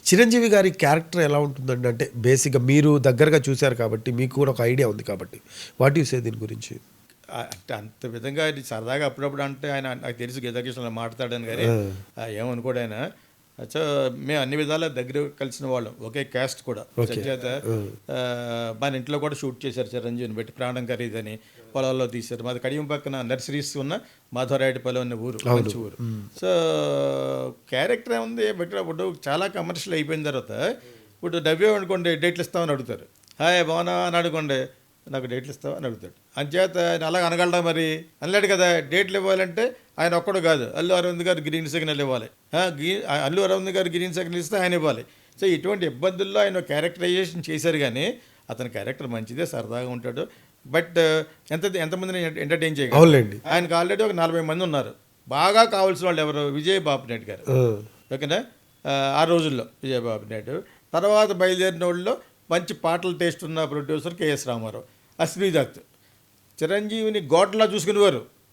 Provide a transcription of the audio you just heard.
చిరంజీవి గారి క్యారెక్టర్ ఎలా ఉంటుందండి? అంటే బేసిక్‌గా మీరు దగ్గరగా చూసారు కాబట్టి మీకు కూడా ఒక ఐడియా ఉంది కాబట్టి. వాట్ యూ సే దీని గురించి? అంటే అంత విధంగా ఇది సరదాగా అప్పుడప్పుడు అంటే ఆయన నాకు తెలుసు గీతాకృష్ణలో మాట్లాడాను కానీ ఏమనుకోడు ఆయన. సో మేము అన్ని విధాలా దగ్గర కలిసిన వాళ్ళం, ఒకే క్యాస్ట్ కూడా. చేత మన ఇంట్లో కూడా షూట్ చేశారు చిరంజీవిని పెట్టి, ప్రాణం ఖరీదని పొలాల్లో తీశారు. మాది కడియం పక్కన నర్సరీస్ ఉన్న మాధవరాయుడిపల్లి అనే ఊరు, మంచి ఊరు. సో క్యారెక్టర్ ఏముంది, బట్ ఇప్పుడు చాలా కమర్షియల్ అయిపోయిన తర్వాత ఇప్పుడు డబ్బే అనుకోండి డేట్లు ఇస్తామని అడుగుతారు. హాయ్ బాగున్నా అని అడుకోండి, నాకు డేట్లు ఇస్తావా అని అడుగుతాడు. అంచేత ఆయన అలాగ అనగలడా మరి? అనలేడు కదా. డేట్లు ఇవ్వాలంటే ఆయన ఒక్కడు కాదు, అల్లు అరవింద్ గారు గ్రీన్ సిగ్నల్ ఇవ్వాలి, అల్లు అరవింద్ గారు గ్రీన్ సిగ్నల్ ఇస్తే ఆయన ఇవ్వాలి. సో ఇటువంటి ఇబ్బందుల్లో ఆయన క్యారెక్టరైజేషన్ చేశారు. కానీ అతని క్యారెక్టర్ మంచిదే, సరదాగా ఉంటాడు. బట్ ఎంతమందిని ఎంటర్టైన్ చేయగలరు? ఆయనకు ఆల్రెడీ ఒక 40 మంది ఉన్నారు. బాగా కావాల్సిన వాళ్ళు ఎవరు? విజయ్ బాబునేట్ గారు. ఓకేనా? ఆ రోజుల్లో విజయ్ బాబునేట్ తర్వాత బయలుదేరిన వాళ్ళలో మంచి పాటలు టేస్ట్ ఉన్న ప్రొడ్యూసర్ కేఎస్ రామారావు, అశ్విని దత్. చిరంజీవిని గోడ్లా చూసుకునేవారు.